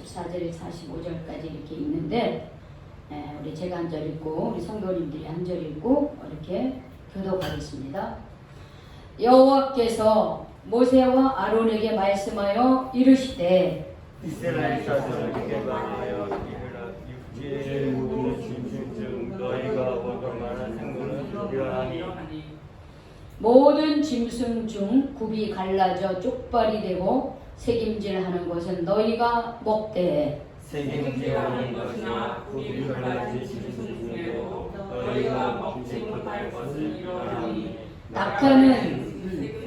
44절에 45절까지 이렇게 있는데 우리 제가 한 절 읽고 우리 성도님들이 한 절 읽고 이렇게 교독하겠습니다. 여호와께서 모세와 아론에게 말씀하여 이르시되 이스라엘 자손에게 말하여 육지의 모든 짐승 중 너희가 먹을 만한 생물은 이러하니 모든 짐승 중 굽이 갈라져 쪽발이 되고 새김질하는 것은 너희가 먹되 새김질하는 것이나 굽이 갈라진 짐승 중에도 너희가 먹지 못할 것은 이러하니 낙타는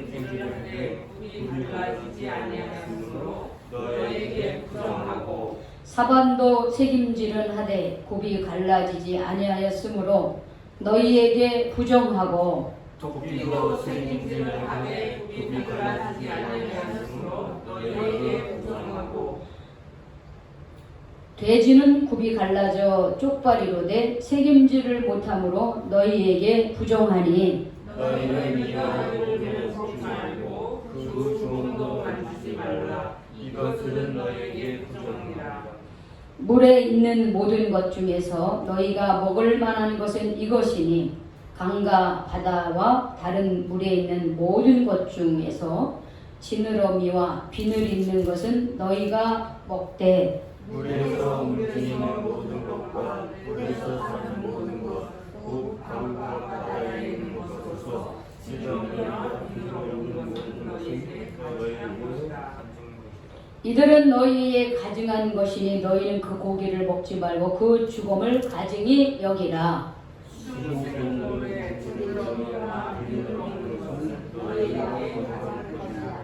새김질을 하되 굽이 갈라지지 아니하였으므로 너희에게 부정하고 사반도 새김질은 하되 굽이 갈라지지 아니하였으므로 너희에게 부정하고 토끼도 새김질을 하되 굽이 갈라지지 아니하였으므로 너희에게 부정하고 돼지는 굽이 갈라져 쪽발이로 돼 새김질을 못하므로 너희에게 부정하니 너희는 이러한 고기를 먹지 말고 그 주먹도 만지지 말라. 이것은 너희에게 부정이라. 물에 있는 모든 것 중에서 너희가 먹을 만한 것은 이것이니 강과 바다와 다른 물에 있는 모든 것 중에서 지느러미와 비늘 있는 것은 너희가 먹되 물에서 움직이는 모든 것과 물에서 사는 모든 것, 곧 강과 바다에 있는 것으로서 지렁이와 비늘 없는 모든 것이 너희에게 것이라. 이들은 너희의 가증한 것이니 너희는 그 고기를 먹지 말고 그 죽음을 가증히 여기라. 생물의 지렁이와 비늘 없는 것은 너희에게 것이라.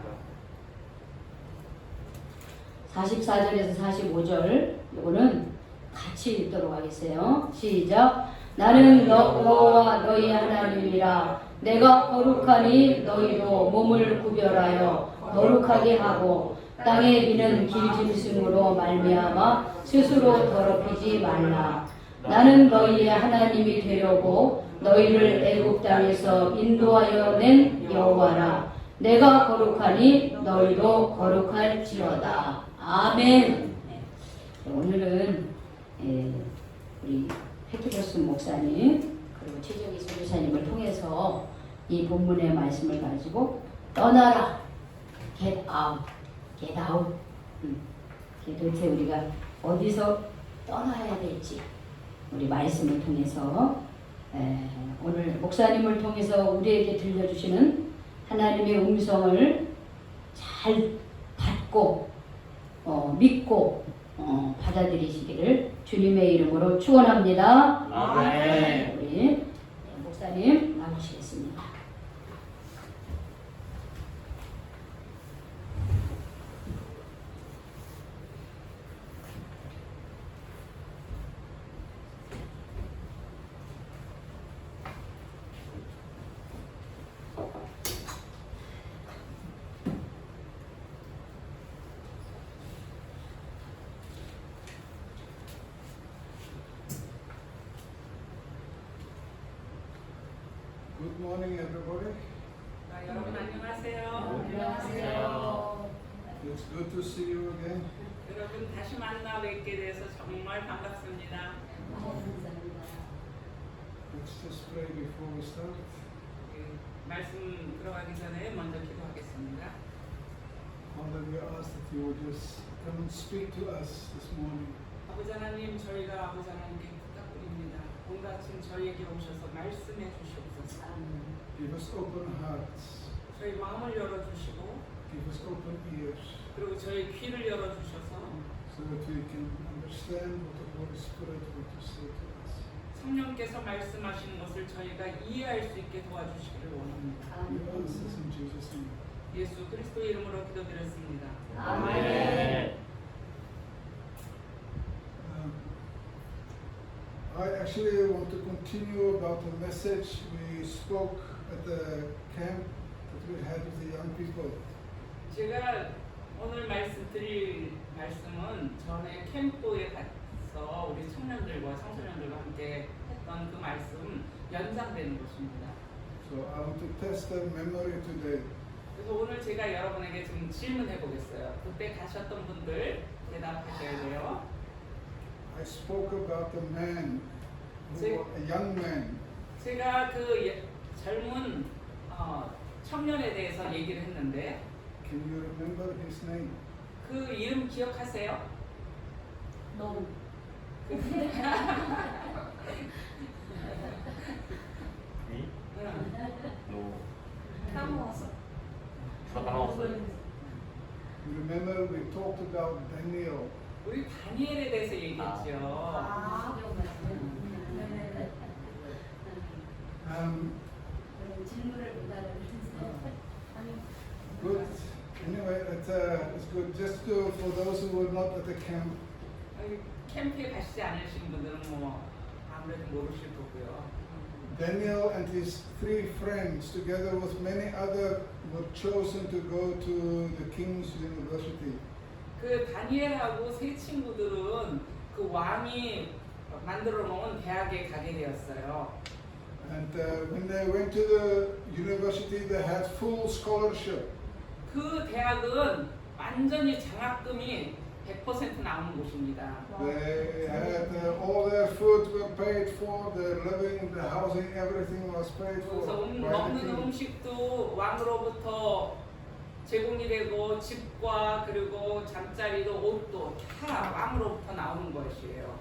44절에서 45절 이거는 같이 읽도록 하겠어요. 시작. 나는 너와 너희 하나님이라. 내가 거룩하니 너희도 몸을 구별하여 거룩하게 하고 땅에 비는 길짐승으로 말미암아 스스로 더럽히지 말라. 나는 너희의 하나님이 되려고 너희를 애굽 땅에서 인도하여 낸 여호와라. 내가 거룩하니 너희도 거룩할지어다. 아멘. 오늘은 우리 패트로스 목사님 그리고 최정희 선교사님을 통해서 이 본문의 말씀을 가지고 떠나라, get out, get out. 도대체 우리가 어디서 떠나야 될지 우리 말씀을 통해서 오늘 목사님을 통해서 우리에게 들려주시는 하나님의 음성을 잘 받고 믿고 받아들이시기를 주님의 이름으로 축원합니다. 아멘. 우리 목사님 나오시겠습니다. Good morning, everybody. 여러분 안녕하세요. 안녕하세요. It's good to see you again. 여러분 다시 만나 뵙게 돼서 정말 반갑습니다. Let's just pray before we start. 말씀 들어가기 전에 먼저 기도하겠습니다. Father, we ask that you would just come and speak to us this morning. 아버지 하나님, 저희가 아버지 하나님께 부탁드립니다. 오늘 아침 저희에게 오셔서 말씀해 주시옵소서. Give us open hearts. 저희 마음을 열어주시고 Give us open ears 그리고 저희 귀를 열어주셔서 so that we can understand what the Holy Spirit wants to say to us. 성령께서 말씀하시는 것을 저희가 이해할 수 있게 도와주시기를 원합니다. We ask this in Jesus' name. 예수 그리스도의 이름으로 기도드렸습니다. 아멘. I actually want to continue about the message we spoke at the camp that we had with the young people. 제가 오늘 말씀드릴 말씀은 전에 캠프에 가서 우리 청년들과 청소년들과 함께 했던 그 말씀 연장되는 것입니다. So I want to test their memory today. 그래서 오늘 제가 여러분에게 좀 질문해 보겠어요. 그때 가셨던 분들 대답하셔야 돼요. spoke about the man, See? a young man. 제가 그 젊은 청년에 대해서 얘기를 했는데 Can you remember his name? 그 이름 기억하세요? 너무 이? 응. 노. 까먹었어. 다 까먹었어요. You remember we talked about Daniel. 우리 다니엘에 대해서 얘기했죠. 아, 네네. 질문을 못 알아듣는데 아니, Good. Anyway, it's good. Just for those who were not at the camp, 캠프에 가시지 않으신 분들은 뭐 아무래도 모르실 거고요. Daniel and his 3 friends, together with many other, were chosen to go to the King's University. 그 다니엘하고 세 친구들은 그 왕이 만들어 놓은 대학에 가게 되었어요. And when they went to the university, they had full scholarship. 그 대학은 완전히 장학금이 100% 나오는 곳입니다. They had all their food were paid for, their living, the housing, everything was paid for 그래서 by the 먹는 king. 음식도 왕으로부터 제공이 되고 집과 그리고 잠자리도 옷도 다 왕으로부터 나오는 것이에요.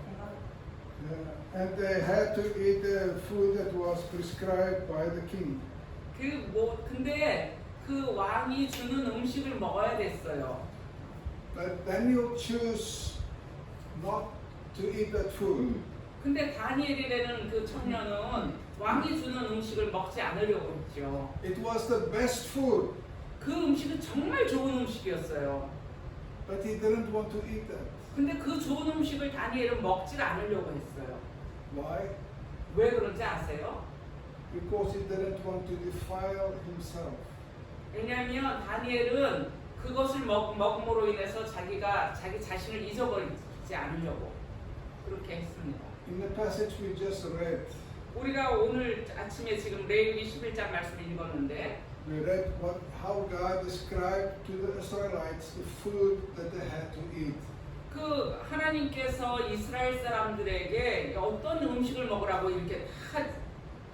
And they had to eat the food that was prescribed by the king. 근데 그 왕이 주는 음식을 먹어야 됐어요. But Daniel chose not to eat that food. 근데 다니엘이라는 그 청년은 왕이 주는 음식을 먹지 않으려고 했죠. It was the best food, 그 음식은 정말 좋은 음식이었어요. but he didn't want to eat that. 근데 그 좋은 음식을 다니엘은 먹질 않으려고 했어요. Why? 왜 그런지 아세요? Because he didn't want to defile himself. 왜냐하면 다니엘은 그것을 먹음으로 인해서 자기 자신을 잊어버리지 않으려고 그렇게 했습니다. In the passage we just read, 우리가 오늘 아침에 지금 레위기 11장 말씀을 읽었는데 we read how God described to the Israelites the food that they had to eat. 그 하나님께서 이스라엘 사람들에게 어떤 음식을 먹으라고 이렇게 다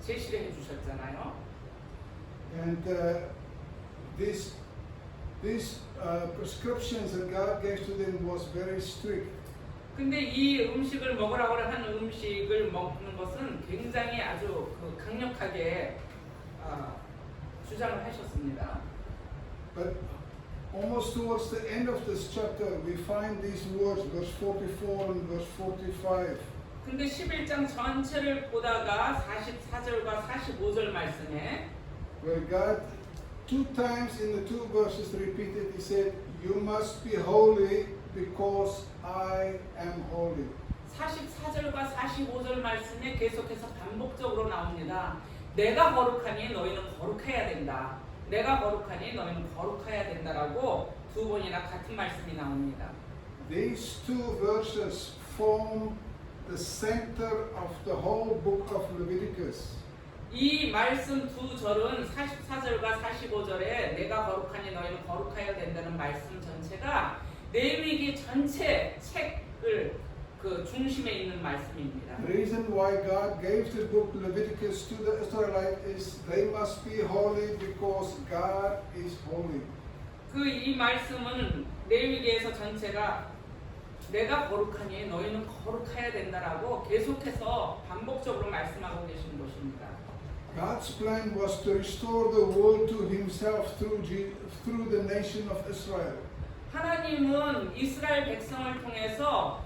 제시를 해주셨잖아요. And these prescriptions that God gave to them was very strict. 근데 이 음식을 먹으라고 하는 음식을 먹는 것은 굉장히 아주 강력하게 주장을 하셨습니다. But almost towards the end of this chapter, we find these words, verse 44 and verse 45. 근데 11장 전체를 보다가 44절과 45절 말씀에 Where God 2 times in the 2 verses repeated, he said, "You must be holy because I am holy." 44절과 45절 말씀에 계속해서 반복적으로 나옵니다. 내가 거룩하니 너희는 거룩해야 된다. 내가 거룩하니 너희는 거룩해야 된다라고 2번이나 같은 말씀이 나옵니다. These 2 verses form the center of the whole book of Leviticus. 이 말씀 2절은 44절과 45절에 내가 거룩하니 너희는 거룩해야 된다는 말씀 전체가 레위기 전체 책을 그 중심에 있는 말씀입니다. The reason why God gave the book Leviticus to the Israelites is they must be holy because God is holy. 이 말씀은 레위기에서 전체가 내가 거룩하니 너희는 거룩해야 된다라고 계속해서 반복적으로 말씀하고 계신 것입니다. God's plan was to restore the world to Himself through the nation of Israel. 하나님은 이스라엘 백성을 통해서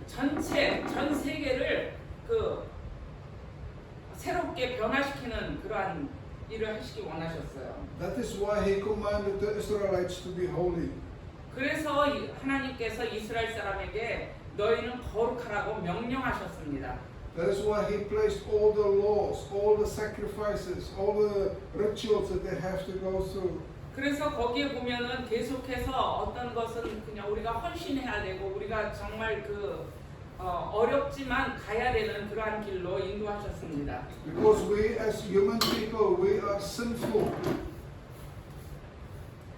전 세계를 새롭게 변화시키는 그러한 일을 하시기 원하셨어요. That is why He commanded the Israelites to be holy. 그래서 하나님께서 이스라엘 사람에게 너희는 거룩하라고 명령하셨습니다. That is why He placed all the laws, all the sacrifices, all the rituals that they have to go through. 그래서 거기에 보면은 계속해서 어떤 것은 그냥 우리가 헌신해야 되고 우리가 정말 어렵지만 가야 되는 그러한 길로 인도하셨습니다. Because we as human people, we are sinful.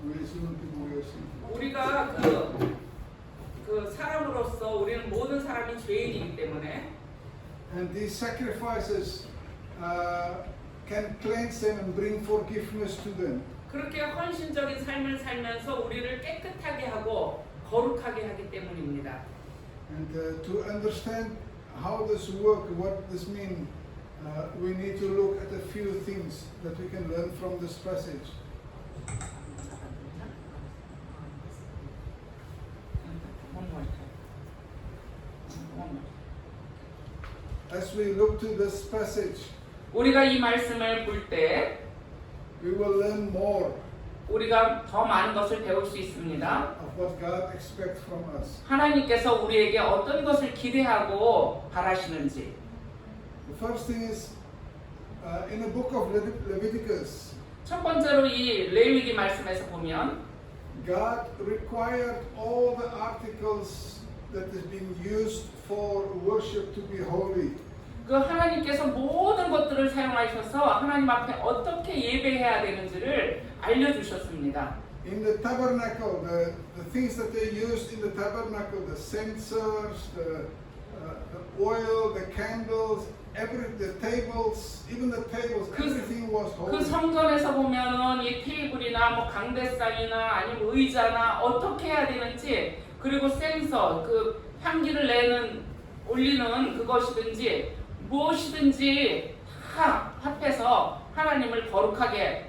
We as human people, we are sinful. 우리가 그 사람으로서 우리는 모든 사람이 죄인이기 때문에 and these sacrifices can cleanse them and bring forgiveness to them. 그렇게 헌신적인 삶을 살면서 우리를 깨끗하게 하고 거룩하게 하기 때문입니다. And to understand how this work, what this means, we need to look at a few things that we can learn from this passage. As we look to this passage, 우리가 이 말씀을 볼 때 we will learn more 우리가 더 많은 것을 배울 수 있습니다. of what God expects from us. 하나님께서 우리에게 어떤 것을 기대하고 바라시는지. The first thing is in the book of Leviticus, 첫 번째로 이 레위기 말씀에서 보면 God required all the articles that is being used for worship to be holy. 그 하나님께서 모든 것들을 사용하셔서 하나님 앞에 어떻게 예배해야 되는지를 알려주셨습니다. In the tabernacle, the things that they used in the tabernacle, the censers, the oil, the candles, the tables, even the tables, everything was 그 holy. 성전에서 보면은 이 테이블이나 뭐 강대상이나 아니면 의자나 어떻게 해야 되는지, 그리고 센서, 그 향기를 올리는 그것이든지 무엇이든지 다 합해서 하나님을 거룩하게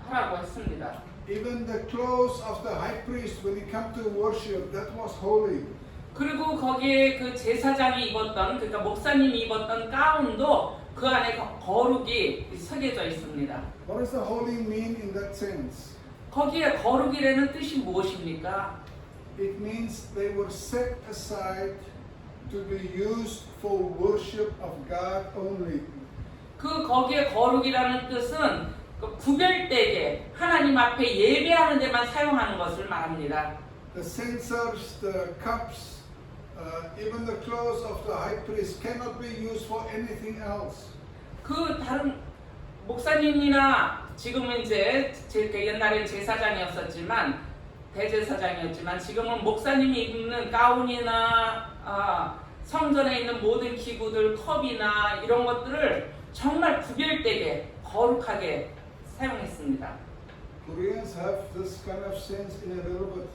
하라고 했습니다. Even the clothes of the high priest when he came to worship, that was holy. 그리고 거기에 그 제사장이 입었던, 그러니까 목사님이 입었던 가운도 그 안에 거룩이 새겨져 있습니다. What does the holy mean in that sense? 거기에 거룩이라는 뜻이 무엇입니까? It means they were set aside to be used for worship of God only. 거기에 거룩이라는 뜻은 구별되게 하나님 앞에 예배하는 데만 사용하는 것을 말합니다. The censers, the cups, even the clothes of the high priest cannot be used for anything else. 그 다른 목사님이나 지금은 이제 옛날엔 제사장이었었지만 대제사장이었지만 지금은 목사님이 입는 가운이나 성전에 있는 모든 기구들, 컵이나 이런 것들을 정말 구별되게 거룩하게 사용했습니다. Koreans have this kind of sense in a little bit.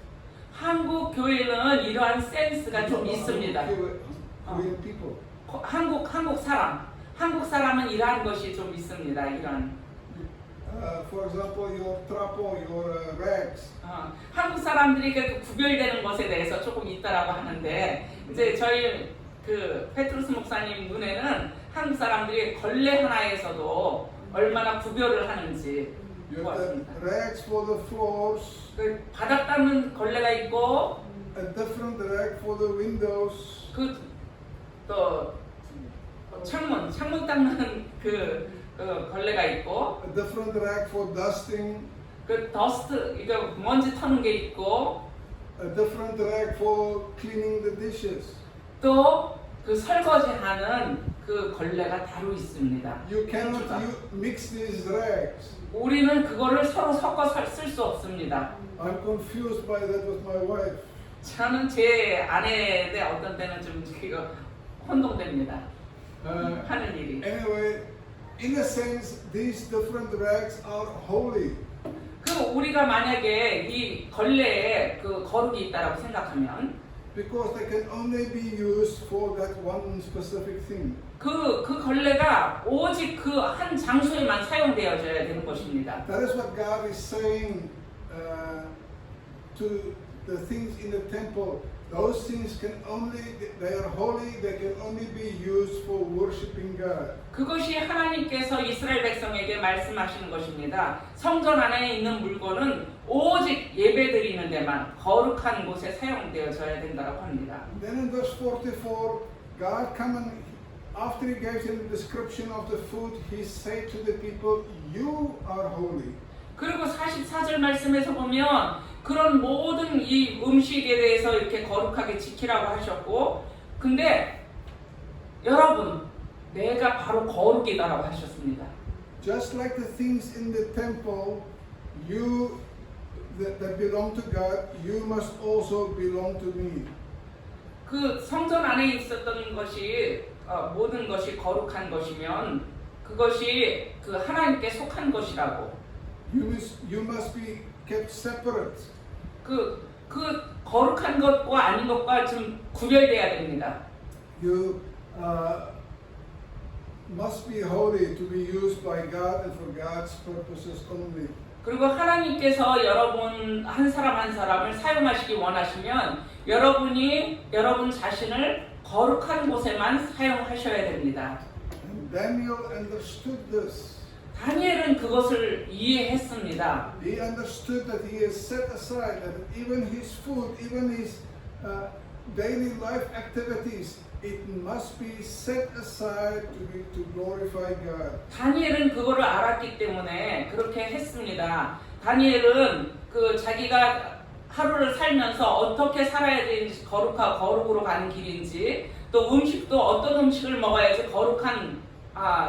한국 교회는 이러한 센스가 좀 있습니다. Korean people. 한국 사람은 이러한 것이 좀 있습니다. 이런. For example, your trapo, your rags. 한국 사람들이 그 구별되는 것에 대해서 조금 있다라고 하는데 이제 저희 그 페트루스 목사님 눈에는 한국 사람들이 걸레 하나에서도 얼마나 구별을 하는지 You have the 보았습니다. rags for the floors, 그 바닥 닦는 걸레가 있고 a different rag for the windows, 또 창문 닦는 그 걸레가 있고 a different rag for dusting, 그 더스트 이거 먼지 터는 게 있고 a different rag for cleaning the dishes. 또 그 설거지하는 그 걸레가 따로 있습니다. You cannot mix these rags. 우리는 그거를 서로 섞어 쓸 수 없습니다. I'm confused by that with my wife. 저는 제 아내에 대해 어떤 때는 좀 혼동됩니다. 하는 일이. Anyway, in a sense, these different rags are holy. 우리가 만약에 이 걸레에 그 거룩이 있다라고 생각하면 Because they can only be used for that one specific thing. 그 걸레가 오직 그 한 장소에만 사용되어져야 되는 것입니다. That is what God is saying to the things in the temple. Those things they are holy, they can only be used for worshiping God. 그것이 하나님께서 이스라엘 백성에게 말씀하시는 것입니다. 성전 안에 있는 물건은 오직 예배드리는 데만 거룩한 곳에 사용되어져야 된다고 합니다. Then in verse 44, God come and after He gave them the description of the food, He said to the people, "You are holy." 그리고 44절 말씀에서 보면 그런 모든 이 음식에 대해서 이렇게 거룩하게 지키라고 하셨고, 근데 여러분, 내가 바로 거룩이다라고 하셨습니다. Just like the things in the temple, that belong to God, you must also belong to me. 그 성전 안에 있었던 것이 모든 것이 거룩한 것이면 그것이 그 하나님께 속한 것이라고. You must be kept separate. 그 거룩한 것과 아닌 것과 좀 구별돼야 됩니다. You must be holy to be used by God and for God's purposes only. 그리고 하나님께서 여러분 한 사람 한 사람을 사용하시기 원하시면 여러분 자신을 거룩한 곳에만 사용하셔야 됩니다. And Daniel understood this. 다니엘은 그것을 이해했습니다. He understood that he is set aside, that even his food, even his daily life activities, it must be set aside to glorify God. 다니엘은 그거를 알았기 때문에 그렇게 했습니다. 다니엘은 그 자기가 하루를 살면서 어떻게 살아야 되는지 거룩으로 가는 길인지 또 음식도 어떤 음식을 먹어야지 거룩한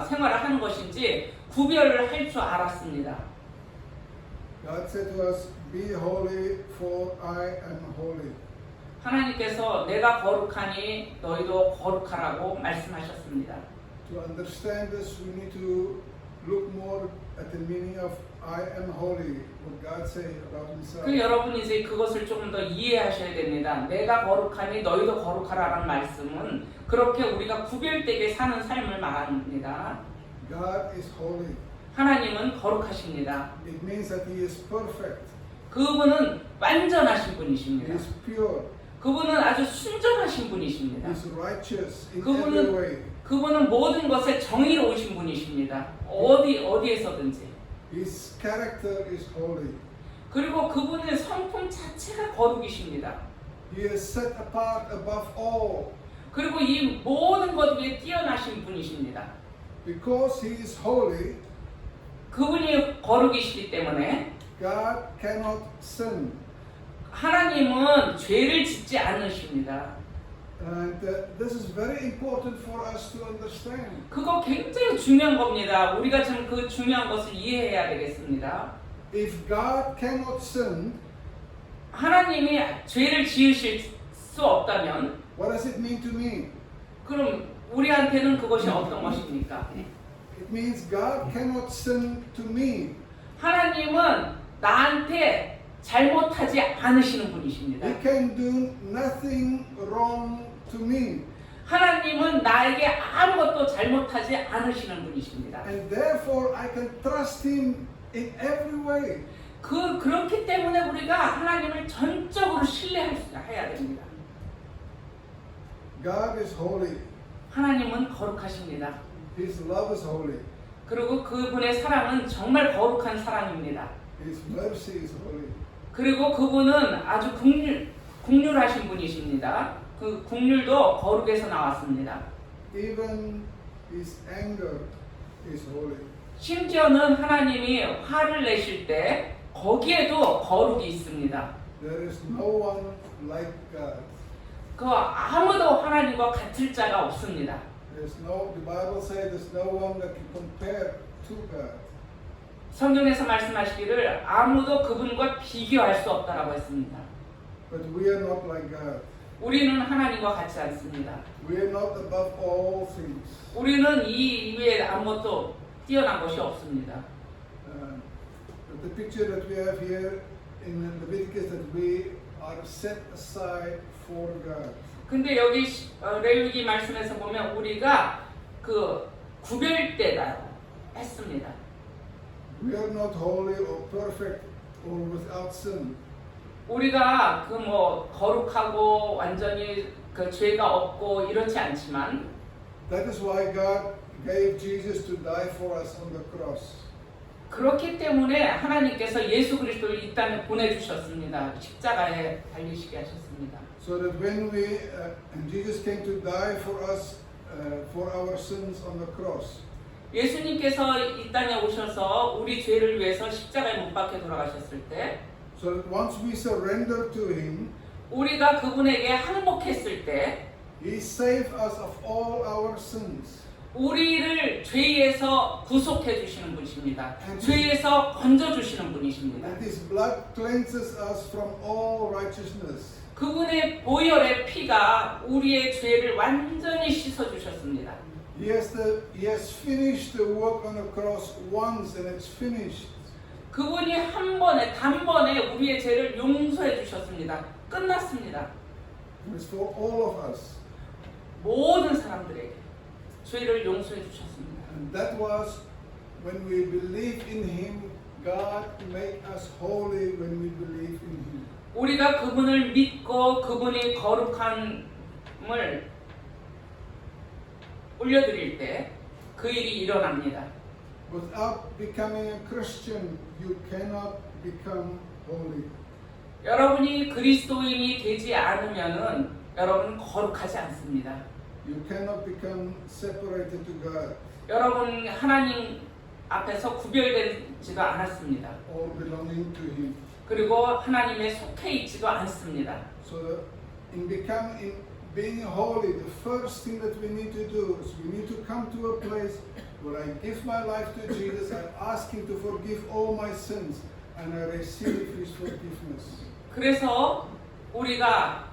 생활을 하는 것인지 구별을 할 줄 알았습니다. God said to us, "Be holy, for I am holy." 하나님께서 내가 거룩하니 너희도 거룩하라고 말씀하셨습니다. To understand this, we need to look more at the meaning of "I am holy." What God says about Himself. 그 여러분이 이제 그것을 조금 더 이해하셔야 됩니다. 내가 거룩하니 너희도 거룩하라는 말씀은 그렇게 우리가 구별되게 사는 삶을 말합니다. God is holy. 하나님은 거룩하십니다. It means that He is perfect. 그분은 완전하신 He 분이십니다. is pure. 그분은 아주 순전하신 분이십니다. He is righteous in 그분은- every way. 그분은 모든 것에 정의로우신 분이십니다. 어디에서든지. His character is holy. 그리고 그분의 성품 자체가 거룩이십니다. He is set apart above all. 그리고 이 모든 것 위에 뛰어나신 분이십니다. Because He is holy, 그분이 거룩이시기 때문에 God cannot sin. 하나님은 죄를 짓지 않으십니다. And this is very important for us to understand. 그거 굉장히 중요한 겁니다. 우리가 지금 그 중요한 것을 이해해야 되겠습니다. If God cannot sin, 하나님이 죄를 지으실 수 없다면 what does it mean to me? 그럼 우리한테는 그것이 어떤 것입니까? It means God cannot sin to me. 하나님은 나한테 잘못하지 않으시는 분이십니다. He can do nothing wrong to me. 하나님은 나에게 아무것도 잘못하지 않으시는 분이십니다. And therefore I can trust Him in every way. 그렇기 때문에 우리가 하나님을 전적으로 신뢰해야 됩니다. God is holy. 하나님은 거룩하십니다. His love is holy. 그리고 그분의 사랑은 정말 거룩한 사랑입니다. His mercy is holy. 그리고 그분은 아주 긍휼하신 분이십니다. 그 긍휼도 거룩에서 나왔습니다. Even His anger is holy. 심지어는 하나님이 화를 내실 때 거기에도 거룩이 있습니다. There is no one like God. 그 아무도 하나님과 같을 자가 없습니다. The Bible says there's no one that can compare to God. 성경에서 말씀하시기를 아무도 그분과 비교할 수 없다라고 했습니다. But we are not like God. 우리는 하나님과 같지 않습니다. We are not above all things. 우리는 이 이외에 아무것도 뛰어난 것이 없습니다. The picture that we have here in Leviticus that we are set aside for God. 근데 여기 레위기 말씀에서 보면 우리가 그 구별되다 했습니다. We are not holy or perfect or without sin. 우리가 그 뭐 거룩하고 완전히 그 죄가 없고 이렇지 않지만 That is why God gave Jesus to die for us on the cross. 그렇기 때문에 하나님께서 예수 그리스도를 이 땅에 보내주셨습니다. 십자가에 달리시게 하셨습니다. So that when Jesus came to die for us, for our sins on the cross. 예수님께서 이 땅에 오셔서 우리 죄를 위해서 십자가에 못 박혀 돌아가셨을 때 So that once we surrender to Him, 우리가 그분에게 항복했을 때 He saved us of all our sins. 우리를 죄에서 구속해 주시는 분이십니다. 죄에서 건져 주시는 분이십니다. And His blood cleanses us from all righteousness. 그분의 보혈의 피가 우리의 죄를 완전히 씻어 주셨습니다. He has finished the work on the cross once and it's finished. 그분이 한 번에 단번에 우리의 죄를 용서해 주셨습니다. 끝났습니다. And it's for all of us. 모든 사람들에게 죄를 용서해 주셨습니다. And that was when we believe in Him, God make us holy when we believe in Him. 우리가 그분을 믿고 그분이 거룩함을 올려드릴 때 그 일이 일어납니다. Without becoming a Christian, you cannot become holy. 여러분이 그리스도인이 되지 않으면은 여러분은 거룩하지 않습니다. You cannot become separated to God 여러분 하나님 앞에서 구별되지도 않았습니다. or belonging to Him. 그리고 하나님에 속해 있지도 않습니다. So that in being holy, the first thing that we need to do is we need to come to a place where I give my life to Jesus, I ask Him to forgive all my sins, and I receive His forgiveness. 그래서 우리가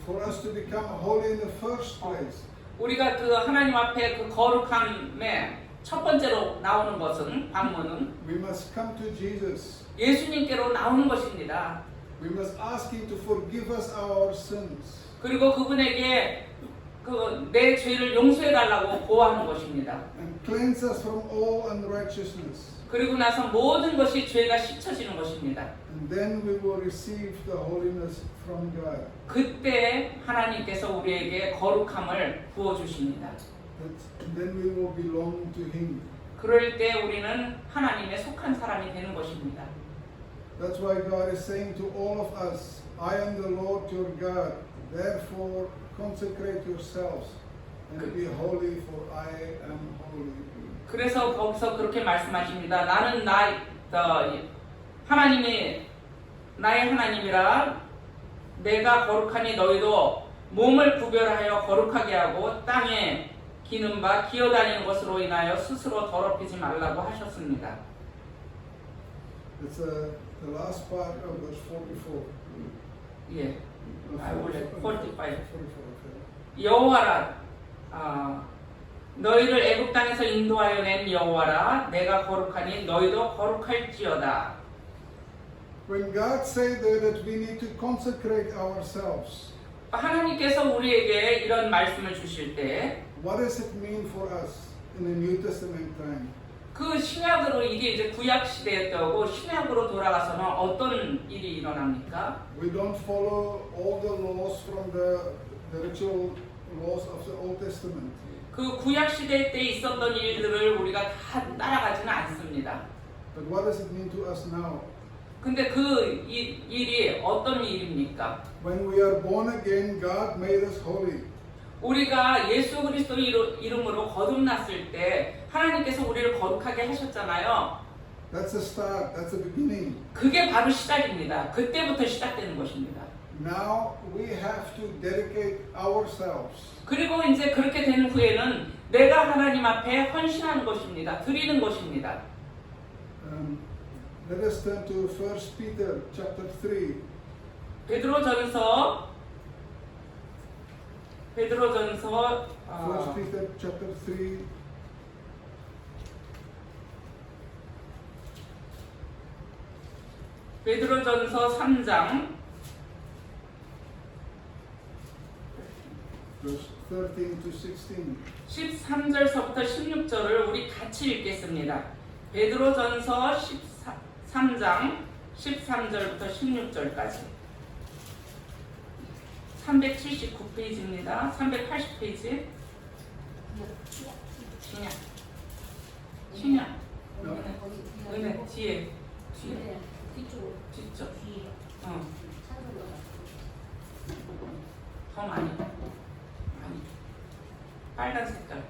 For us to become holy in the first place, 우리가 그 하나님 앞에 그 거룩함에 첫 번째로 나오는 것은 방문은 we must come to Jesus. 예수님께로 나오는 것입니다. We must ask Him to forgive us our sins. 그리고 그분에게 그 내 죄를 용서해 달라고 고하는 것입니다. And cleanse us from all unrighteousness. 그리고 나서 모든 것이 죄가 씻어지는 것입니다. And then we will receive the holiness from God. 그때 하나님께서 우리에게 거룩함을 부어 주십니다. And then we will belong to Him. 그럴 때 우리는 하나님에 속한 사람이 되는 것입니다. That's why God is saying to all of us, I am the Lord your God. Therefore consecrate yourselves and be holy, for I am holy. 그래서 거기서 그렇게 말씀하십니다. 나는 하나님이 나의 하나님이라 내가 거룩하니 너희도 몸을 구별하여 거룩하게 하고 땅에 기는 바 기어다니는 것으로 인하여 스스로 더럽히지 말라고 하셨습니다. It's the last part of verse 44. 예. 원래 45. 44. 여호와라 너희를 애굽 땅에서 인도하여 낸 여호와라 내가 거룩하니 너희도 거룩할지어다. When God said that we need to consecrate ourselves, 하나님께서 우리에게 이런 말씀을 주실 때 what does it mean for us in the New Testament time? 그 신약으로 이게 이제 구약 시대였다고 신약으로 돌아가서는 어떤 일이 일어납니까? We don't follow all the laws from the ritual laws of the Old Testament. 그 구약 시대 때 있었던 일들을 우리가 다 따라가지는 않습니다. But what does it mean to us now? 근데 그 일이 어떤 일입니까? When we are born again, God made us holy. 우리가 예수 그리스도 이름으로 거듭났을 때 하나님께서 우리를 거룩하게 하셨잖아요. That's the start. That's the beginning. 그게 바로 시작입니다. 그때부터 시작되는 것입니다. Now we have to dedicate ourselves. 그리고 이제 그렇게 된 후에는 내가 하나님 앞에 헌신하는 것입니다. 드리는 것입니다. Let us turn to 1 Peter chapter 3. 베드로전서 1 Peter chapter 3. 베드로전서 3장 Verse 13 to 16. 13절서부터 16절을 우리 같이 읽겠습니다. 베드로전서 3장 13절부터 16절까지 379페이지입니다. 380페이지 신약 은혜 뒤에 뒤쪽 더 많이 빨간 색깔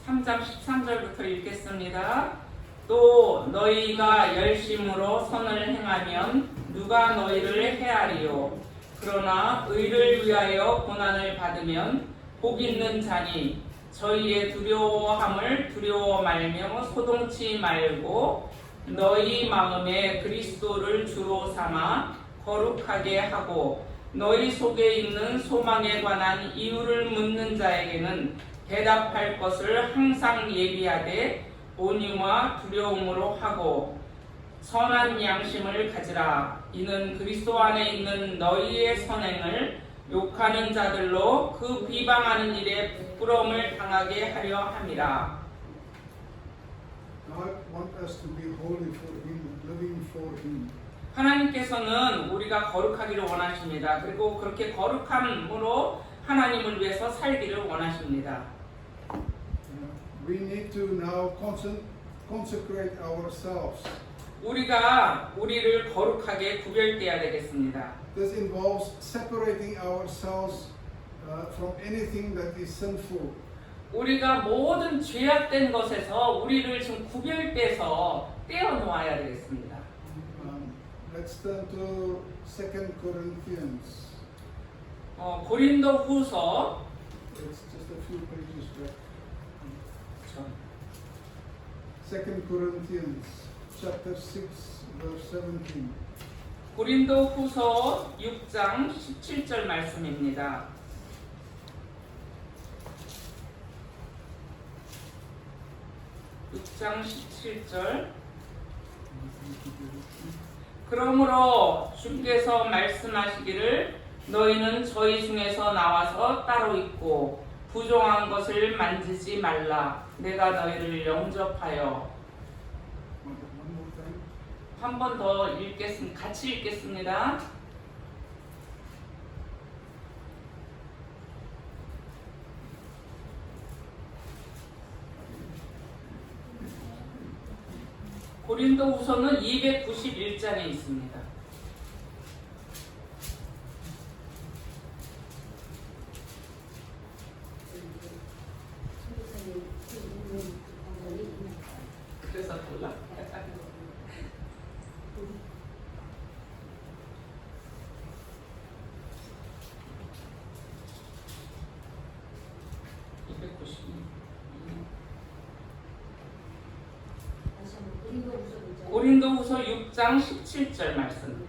3장 13절부터 읽겠습니다. 또 너희가 열심으로 선을 행하면 누가 너희를 해하리요. 그러나 의를 위하여 고난을 받으면 복 있는 자니 저희의 두려워함을 두려워 말며 소동치 말고 너희 마음에 그리스도를 주로 삼아 거룩하게 하고 너희 속에 있는 소망에 관한 이유를 묻는 자에게는 대답할 것을 항상 예비하되 온유와 두려움으로 하고 선한 양심을 가지라. 이는 그리스도 안에 있는 너희의 선행을 욕하는 자들로 그 비방하는 일에 부끄러움을 당하게 하려 함이라. God wants us to be holy for Him, living for Him. 하나님께서는 우리가 거룩하기를 원하십니다. 그리고 그렇게 거룩함으로 하나님을 위해서 살기를 원하십니다. We need to now consecrate ourselves. 우리가 우리를 거룩하게 구별돼야 되겠습니다. This involves separating ourselves from anything that is sinful. 우리가 모든 죄악된 것에서 우리를 좀 구별돼서 떼어놓아야 되겠습니다. Let's turn to 2 Corinthians. 고린도 후서 It's just a few pages back. 2 Corinthians chapter 6 verse 17. 고린도 후서 6장 17절 말씀입니다. (6장 17절) 그러므로 주께서 말씀하시기를 너희는 저희 중에서 나와서 따로 있고 부정한 것을 만지지 말라. 내가 너희를 영접하여. One more time. 한 번 더 같이 읽겠습니다. 고린도 후서는 291장에 있습니다. 그래서 달라. 고린도 후서 6장 17절 말씀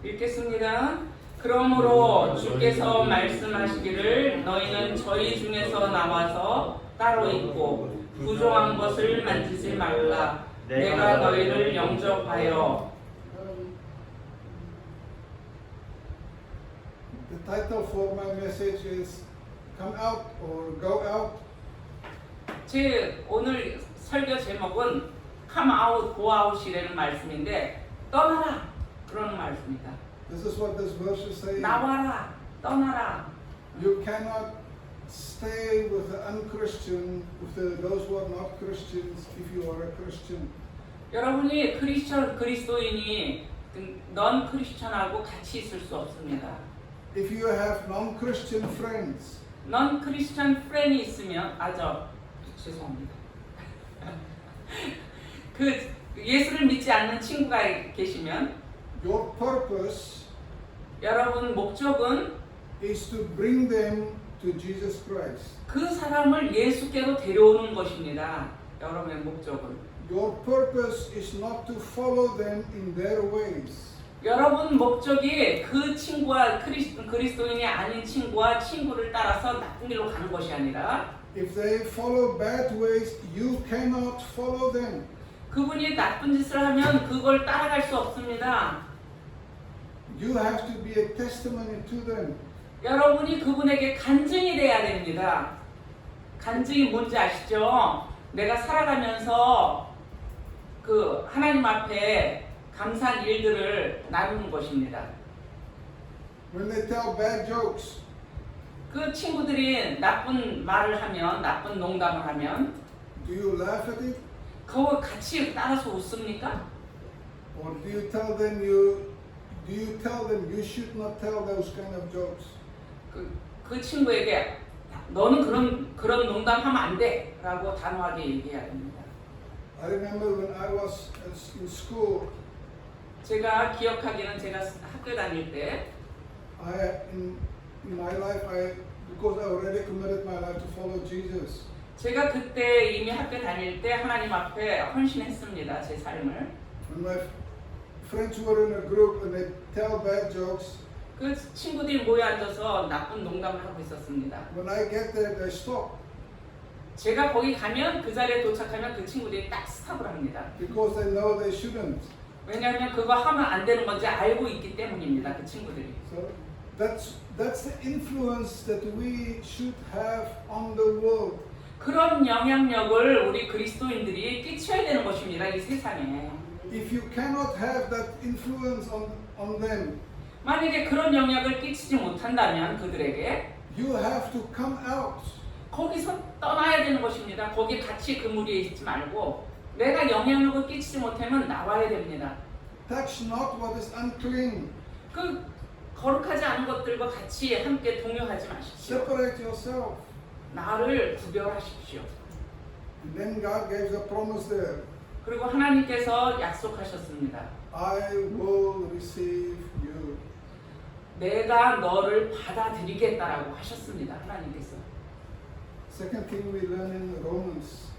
읽겠습니다. 그러므로 주께서 말씀하시기를 너희는 저희 중에서 나와서 따로 있고 부정한 것을 만지지 말라. 내가 너희를 영접하여. The title for my message is Come Out or Go Out. 제 오늘 설교 제목은 Come Out, Go Out이라는 말씀인데 떠나라 그런 말씀입니다. This is what this verse is saying. 나와라, 떠나라. You cannot stay with the unchristian, with those who are not Christians, if you are a Christian. 여러분이 그리스도인이 넌 크리스천하고 같이 있을 수 없습니다. If you have non-Christian friends, 넌 크리스천 프렌이 있으면 죄송합니다. 그 예수를 믿지 않는 친구가 계시면 your purpose 여러분 목적은 is to bring them to Jesus Christ. 그 사람을 예수께로 데려오는 것입니다. 여러분의 목적은. Your purpose is not to follow them in their ways. 여러분 목적이 그 친구와 그리스도인이 아닌 친구를 따라서 나쁜 길로 가는 것이 아니라 If they follow bad ways, you cannot follow them. 그분이 나쁜 짓을 하면 그걸 따라갈 수 없습니다. You have to be a testimony to them. 여러분이 그분에게 간증이 돼야 됩니다. 간증이 뭔지 아시죠? 내가 살아가면서 그 하나님 앞에 감사한 일들을 나누는 것입니다. When they tell bad jokes, 그 친구들이 나쁜 말을 하면, 나쁜 농담을 하면 do you laugh at it? 그거 같이 따라서 웃습니까? Or do you tell them you should not tell those kind of jokes? 그 친구에게 너는 그런 농담하면 안 돼라고 단호하게 얘기해야 됩니다. I remember when I was in school, 제가 기억하기는 제가 학교 다닐 때 in my life, because I already committed my life to follow Jesus. 제가 그때 이미 학교 다닐 때 하나님 앞에 헌신했습니다. 제 삶을. When my friends were in a group and they tell bad jokes, 그 친구들이 모여 앉아서 나쁜 농담을 하고 있었습니다. when I get there, they stop 제가 거기 가면 그 자리에 도착하면 그 친구들이 딱 스탑을 합니다. because they know they shouldn't. 왜냐하면 그거 하면 안 되는 건지 알고 있기 때문입니다. 그 친구들이. So that's the influence that we should have on the world. 그런 영향력을 우리 그리스도인들이 끼쳐야 되는 것입니다. 이 세상에. If you cannot have that influence on them, 만약에 그런 영향을 끼치지 못한다면 그들에게 you have to come out. 거기서 떠나야 되는 것입니다. 거기 같이 그 무리에 있지 말고 내가 영향력을 끼치지 못하면 나와야 됩니다. Touch not what is unclean. 그 거룩하지 않은 것들과 같이 함께 동요하지 마십시오. Separate yourself. 나를 구별하십시오. And then God gave the promise there. 그리고 하나님께서 약속하셨습니다. I will receive you. 내가 너를 받아들이겠다라고 하셨습니다. 하나님께서. Second thing we learn in Romans.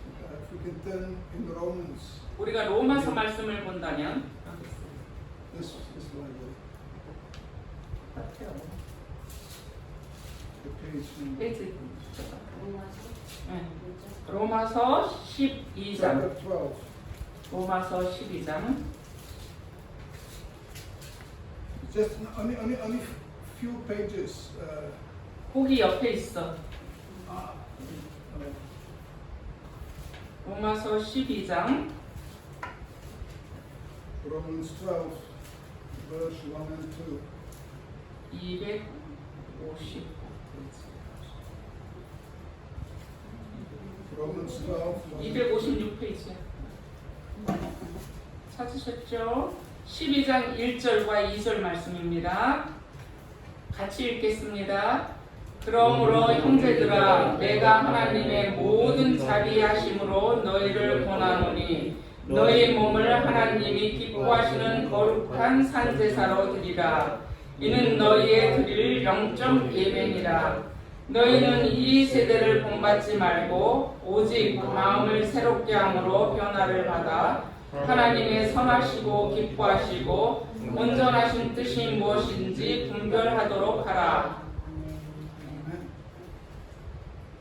If we can turn in Romans. 우리가 로마서 말씀을 본다면 This Bible. The page number. 페이지 로마서 네. 로마서 12장. Chapter 12. 로마서 12장. Just only few pages. 거기 옆에 있어. Uh, 로마서 12장 Romans 12, verse 1 and 2. 250. Romans 12, 256페이지. 찾으셨죠? 12장 1절과 2절 말씀입니다. 같이 읽겠습니다. 그러므로 형제들아 내가 하나님의 모든 자비하심으로 너희를 권하노니 너희 몸을 하나님이 기뻐하시는 거룩한 산제사로 드리라. 이는 너희의 드릴 영적 예배니라. 너희는 이 세대를 본받지 말고 오직 마음을 새롭게 함으로 변화를 받아 하나님의 선하시고 기뻐하시고 온전하신 뜻이 무엇인지 분별하도록 하라. Amen.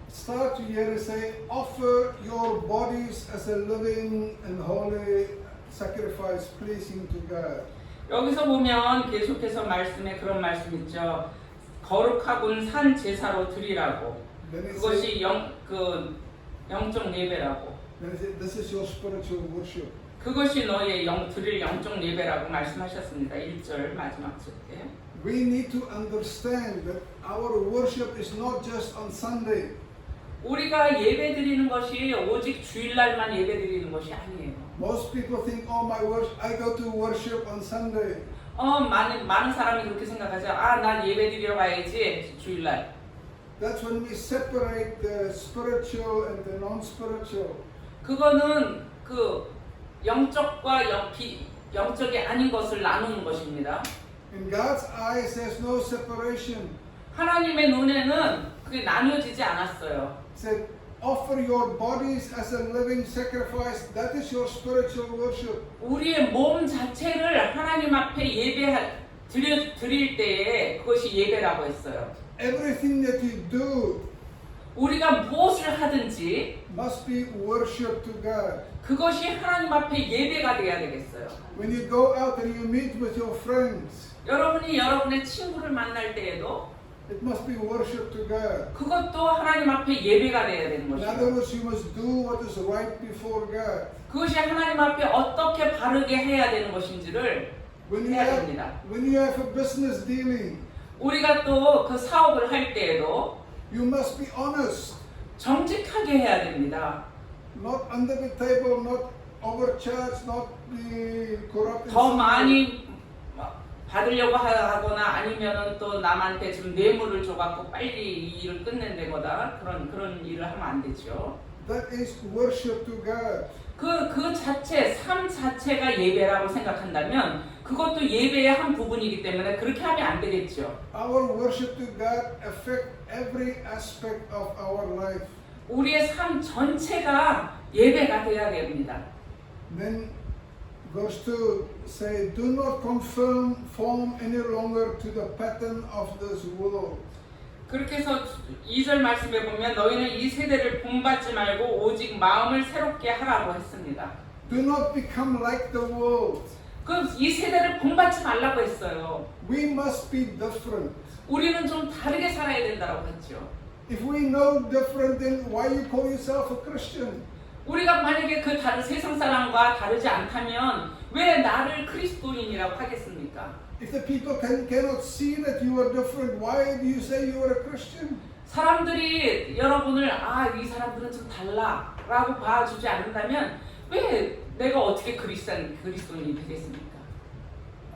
Start to hear it say, offer your bodies as a living and holy sacrifice pleasing to God. 여기서 보면 계속해서 말씀에 그런 말씀 있죠. 거룩하군 산 제사로 드리라고. Then it 그것이 영적 예배라고. Then it says, this is your spiritual worship. 그것이 너의 드릴 영적 예배라고 말씀하셨습니다. 1절 마지막 절에. We need to understand that our worship is not just on Sunday. 우리가 예배 드리는 것이 오직 주일날만 예배 드리는 것이 아니에요. Most people think, oh, I go to worship on Sunday. 많은 사람이 그렇게 생각하죠. 난 예배 드리러 가야지 주일날. That's when we separate the spiritual and the non-spiritual. 그거는 그 영적과 영적이 아닌 것을 나누는 것입니다. In God's eyes, there's no separation. 하나님의 눈에는 그게 나뉘어지지 않았어요. He said, offer your bodies as a living sacrifice. That is your spiritual worship. 우리의 몸 자체를 하나님 앞에 드릴 때에 그것이 예배라고 했어요. Everything that you do 우리가 무엇을 하든지 must be worship to God. 그것이 하나님 앞에 예배가 돼야 되겠어요. When you go out and you meet with your friends, 여러분이 여러분의 친구를 만날 때에도 it must be worship to God. 그것도 하나님 앞에 예배가 돼야 되는 In other 것이에요. words, you must do what is right before God. 그것이 하나님 앞에 어떻게 바르게 해야 되는 것인지를 해야 됩니다. When you have a business dealing, 우리가 또 그 사업을 할 때에도 you must be honest. 정직하게 해야 됩니다. Not under the table, not overcharge, not be corrupt. in 더 some way. 많이 받으려고 하거나 아니면은 또 남한테 좀 뇌물을 줘갖고 빨리 이 일을 끝낸다거나 그런 일을 하면 안 되죠. That is worship to God. 그 자체, 삶 자체가 예배라고 생각한다면 그것도 예배의 한 부분이기 때문에 그렇게 하면 안 되겠죠. Our worship to God affect every aspect of our life. 우리의 삶 전체가 예배가 돼야 됩니다. Then verse 2 say, do not conform any longer to the pattern of this world. 그렇게 해서 2절 말씀에 보면 너희는 이 세대를 본받지 말고 오직 마음을 새롭게 하라고 했습니다. Do not become like the world. 이 세대를 본받지 말라고 했어요. We must be different. 우리는 좀 다르게 살아야 된다고 했죠. If we know different, then why you call yourself a Christian? 우리가 만약에 그 다른 세상 사람과 다르지 않다면 왜 나를 그리스도인이라고 하겠습니까? If the people cannot see that you are different, why do you say you are a Christian? 사람들이 여러분을 이 사람들은 좀 달라라고 봐주지 않는다면 왜 내가 어떻게 그리스도인이 되겠습니까?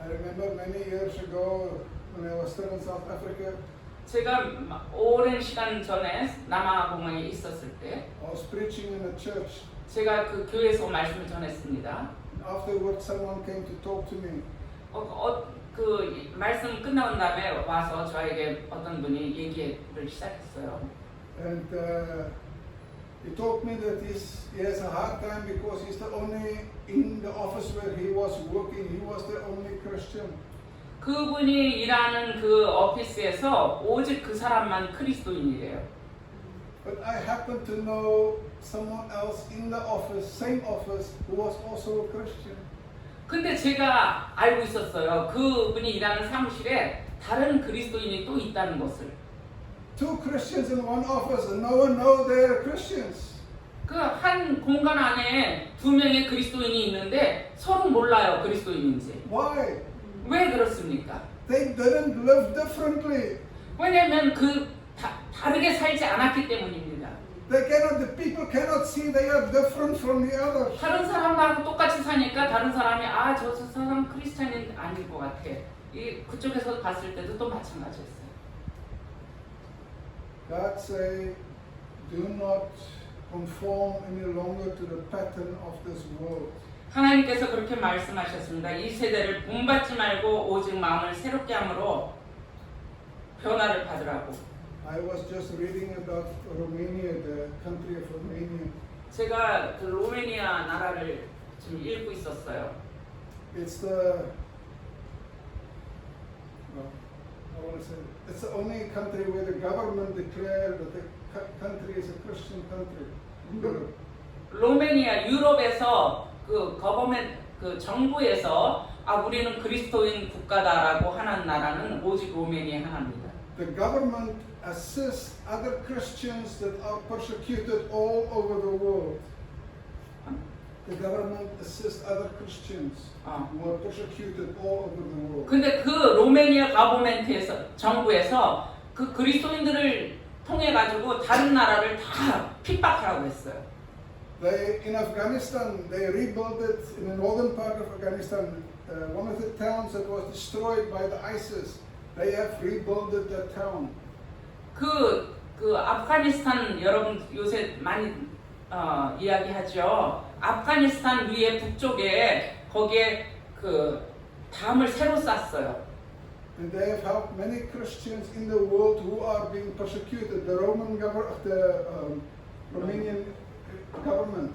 I remember many years ago when I was still in South Africa, 제가 오랜 시간 전에 남아공항에 있었을 때 I was preaching in a church. 제가 그 교회에서 말씀을 전했습니다. Afterwards, someone came to talk to me. 그 말씀 끝나온 다음에 와서 저에게 어떤 분이 얘기를 시작했어요. And he told me that he has a hard time because he's the only, in the office where he was working, he was the only Christian. 그분이 일하는 그 오피스에서 오직 그 사람만 그리스도인이래요. But I happen to know someone else in the office, same office, who was also a Christian. 근데 제가 알고 있었어요. 그분이 일하는 사무실에 다른 그리스도인이 또 있다는 것을. Two Christians in one office and no one knows they are Christians. 그 한 공간 안에 두 명의 그리스도인이 있는데 서로 몰라요, 그리스도인인지. Why? 왜 그렇습니까? They didn't live differently. 왜냐면 다르게 살지 않았기 때문입니다. The people cannot see they are different from the others. 다른 사람하고 똑같이 사니까 다른 사람이 저 사람 크리스찬인 아닐 것 같아. 그쪽에서 봤을 때도 또 마찬가지였어요. God say, do not conform any longer to the pattern of this world. 하나님께서 그렇게 말씀하셨습니다. 이 세대를 본받지 말고 오직 마음을 새롭게 함으로 변화를 받으라고. I was just reading about Romania, the country of Romania. 제가 그 로메니아 나라를 지금 읽고 있었어요. It's the I want to say it's the only country where the government declared that the country is a Christian country in Europe. 로메니아 유럽에서 그 정부에서 우리는 그리스도인 국가다라고 하는 나라는 오직 로메니아 하나입니다. The government assists other Christians that are persecuted all over the world. The government assists other Christians who are persecuted all over the world. 근데 그 로메니아 가버멘트에서 정부에서 그 그리스도인들을 통해 가지고 다른 나라를 다 핍박하라고 했어요. In Afghanistan, they rebuilt it in the northern part of Afghanistan. One of the towns that was destroyed by the ISIS, they have rebuilt that town. 그 아프가니스탄 여러분 요새 많이 이야기하죠. 아프가니스탄 위에 북쪽에 거기에 그 담을 새로 쌌어요. And they have helped many Christians in the world who are being persecuted. The Romanian government.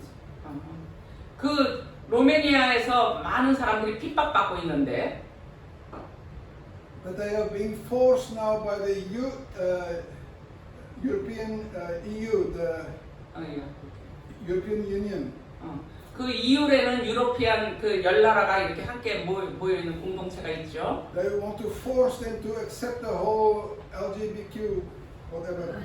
그 로메니아에서 많은 사람들이 핍박받고 있는데. But they are being forced now by the European EU, the European Union. 그 이후에는 유로피안 그 열 나라가 이렇게 함께 모여 있는 공동체가 있죠. They want to force them to accept the whole LGBTQ whatever.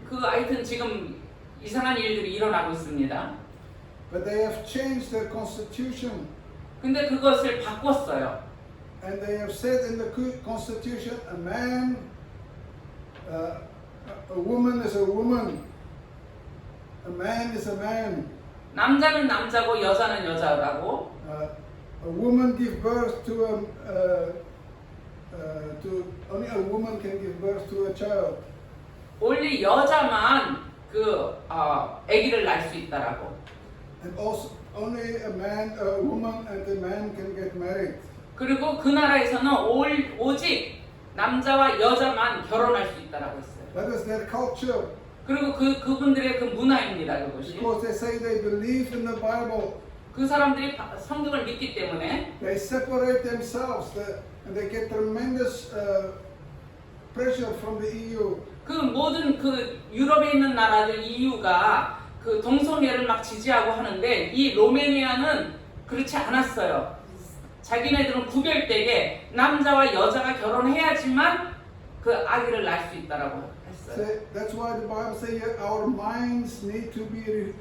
하여튼 지금 이상한 일들이 일어나고 있습니다. But they have changed their constitution. 근데 그것을 바꿨어요. And they have said in the constitution, a man, a woman is a woman, a man is a man. 남자는 남자고 여자는 여자라고. a woman give birth to only a woman can give birth to a child. only 여자만 아기를 낳을 수 있다라고. And also only a woman and a man can get married. 그리고 그 나라에서는 오직 남자와 여자만 결혼할 수 있다라고 했어요. That is their culture. 그리고 그분들의 그 문화입니다. 그것이. Because they say they believe in the Bible. 그 사람들이 성경을 믿기 때문에 They separate themselves and they get tremendous pressure from the EU. 그 모든 그 유럽에 있는 나라들 EU가 그 동성애를 막 지지하고 하는데 이 로메니아는 그렇지 않았어요. 자기네들은 구별되게 남자와 여자가 결혼해야지만 그 아기를 낳을 수 있다라고 했어요. That's why the Bible says our minds need to be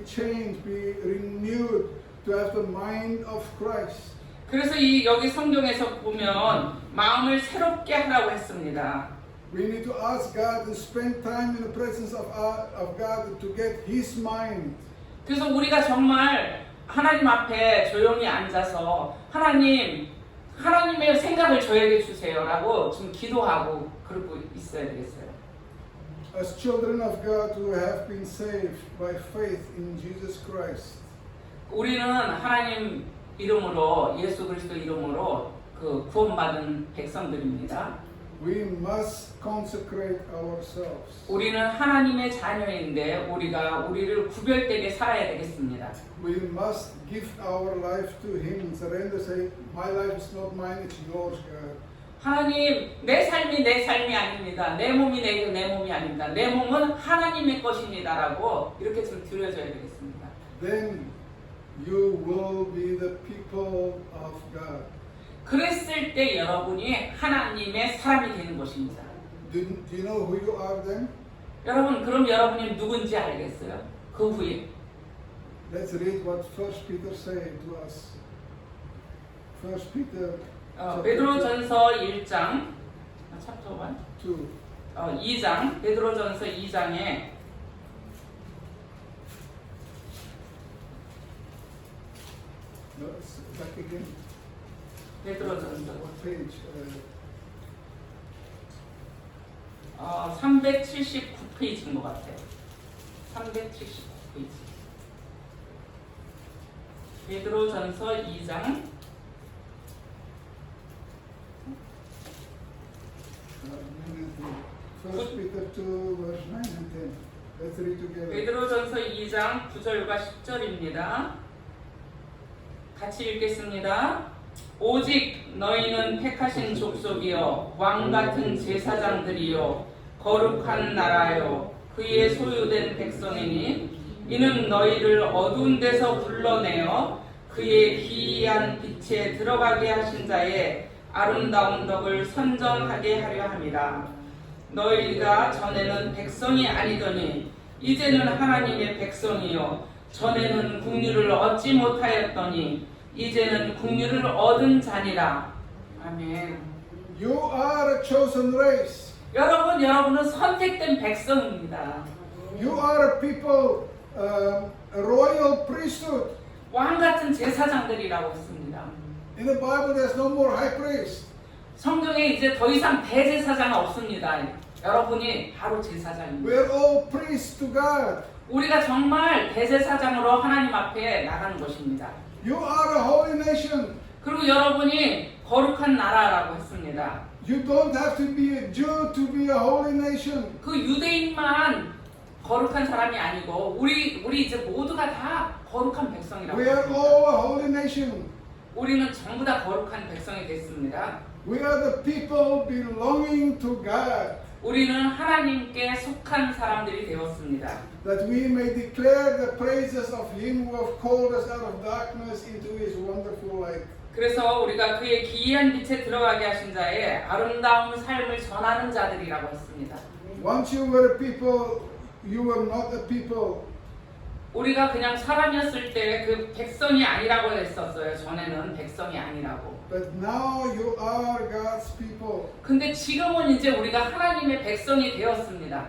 changed, be renewed to have the mind of Christ. 그래서 여기 성경에서 보면 마음을 새롭게 하라고 했습니다. We need to ask God and spend time in the presence of God to get His mind. 그래서 우리가 정말 하나님 앞에 조용히 앉아서 하나님의 생각을 저에게 주세요라고 지금 기도하고 그러고 있어야 되겠어요. As children of God who have been saved by faith in Jesus Christ. 우리는 하나님 이름으로 예수 그리스도 이름으로 그 구원받은 백성들입니다. We must consecrate ourselves. 우리는 하나님의 자녀인데 우리를 구별되게 살아야 되겠습니다. We must give our life to Him. Surrender, say, my life is not mine, it's yours, God. 하나님, 내 삶이 아닙니다. 내 몸이 내 몸이 아닙니다. 내 몸은 하나님의 것입니다라고 이렇게 좀 드려줘야 되겠습니다. Then you will be the people of God. 그랬을 때 여러분이 하나님의 사람이 되는 것입니다. Do you know who you are then? 여러분, 그럼 여러분이 누군지 알겠어요? 그 후에 Let's read what 1 Peter said to us. 1 Peter 베드로전서 1장 챕터 2. 2장 베드로전서 2장에 No, it's back again. 베드로전서 What page? 379페이지인 것 같아요. 379페이지. 베드로전서 2장 1 Peter 2, verse 9 and 10. Let's read together. 베드로전서 2장 9절과 10절입니다. 같이 읽겠습니다. 오직 너희는 택하신 족속이요 왕 같은 제사장들이요 거룩한 나라요 그의 소유된 백성이니 이는 너희를 어두운 데서 불러내어 그의 기이한 빛에 들어가게 하신 자의 아름다운 덕을 선정하게 하려 함이라. 너희가 전에는 백성이 아니더니 이제는 하나님의 백성이요 전에는 국류를 얻지 못하였더니 이제는 국류를 얻은 자니라. 아멘. You are a chosen race. 여러분은 선택된 백성입니다. You are a people, a royal priesthood. 왕 같은 제사장들이라고 했습니다. In the Bible, there's no more high priest. 성경에 이제 더 이상 대제사장은 없습니다. 여러분이 바로 제사장입니다. We're all priests to God. 우리가 정말 대제사장으로 하나님 앞에 나가는 것입니다. You are a holy nation. 그리고 여러분이 거룩한 나라라고 했습니다. You don't have to be a Jew to be a holy nation. 그 유대인만 거룩한 사람이 아니고 우리 이제 모두가 다 거룩한 백성이라고 We are 했습니다. all a holy nation. 우리는 전부 다 거룩한 백성이 됐습니다. We are the people belonging to God. 우리는 하나님께 속한 사람들이 되었습니다. That we may declare the praises of Him who have called us out of darkness into His wonderful light. 그래서 우리가 그의 기이한 빛에 들어가게 하신 자의 아름다운 삶을 전하는 자들이라고 했습니다. Once you were a people, you were not a people. 우리가 그냥 사람이었을 때 그 백성이 아니라고 했었어요. 전에는 백성이 아니라고. But now you are God's people. 근데 지금은 이제 우리가 하나님의 백성이 되었습니다.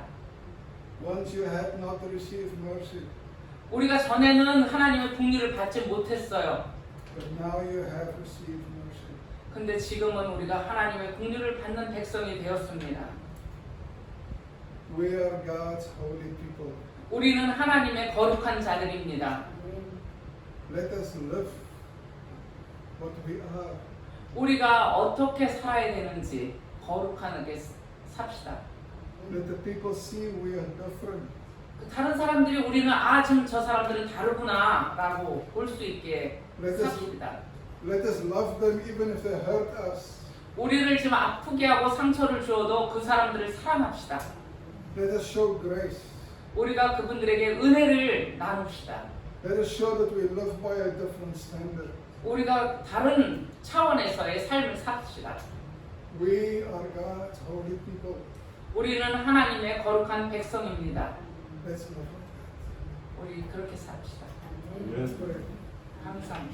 Once you had not received mercy. 우리가 전에는 하나님의 긍휼을 받지 못했어요. but now you have received mercy. 근데 지금은 우리가 하나님의 긍휼을 받는 백성이 되었습니다. We are God's holy people. 우리는 하나님의 거룩한 자들입니다. Let us live what we are. 우리가 어떻게 살아야 되는지 거룩하게 삽시다. Let the people see we are different. 다른 사람들이 우리는 지금 저 사람들은 다르구나 라고 볼 수 있게 삽시다. Let us love them even if they hurt us. 우리를 지금 아프게 하고 상처를 주어도 그 사람들을 사랑합시다. Let us show grace. 우리가 그분들에게 은혜를 나눕시다. Let us show that we live by a different standard. 우리가 다른 차원에서의 삶을 삽시다. We are God's holy people. 우리는 하나님의 거룩한 백성입니다. Let's live like that. 우리 그렇게 삽시다. Let's pray. 항상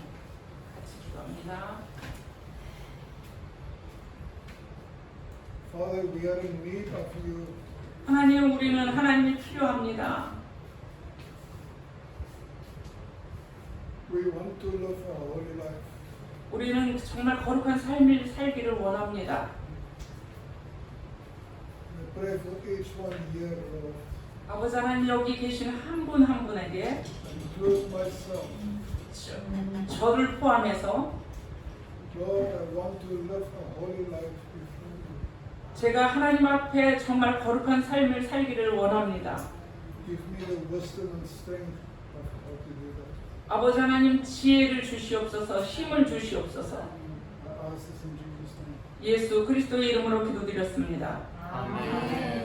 같이 기도합니다. Father, we are in need of you. 하나님, 우리는 하나님이 필요합니다. We want to live a holy life. 우리는 정말 거룩한 삶을 살기를 원합니다. We pray for each one here, Lord. 아버지 하나님, 여기 계신 한 분 한 분에게 Include myself. 저를 포함해서 Lord, I want to live a holy life before you. 제가 하나님 앞에 정말 거룩한 삶을 살기를 원합니다. Give me the wisdom and strength of how to do that. 아버지 하나님, 지혜를 주시옵소서, 힘을 주시옵소서. I ask this in Jesus' name. 예수 그리스도의 이름으로 기도드렸습니다. 아멘.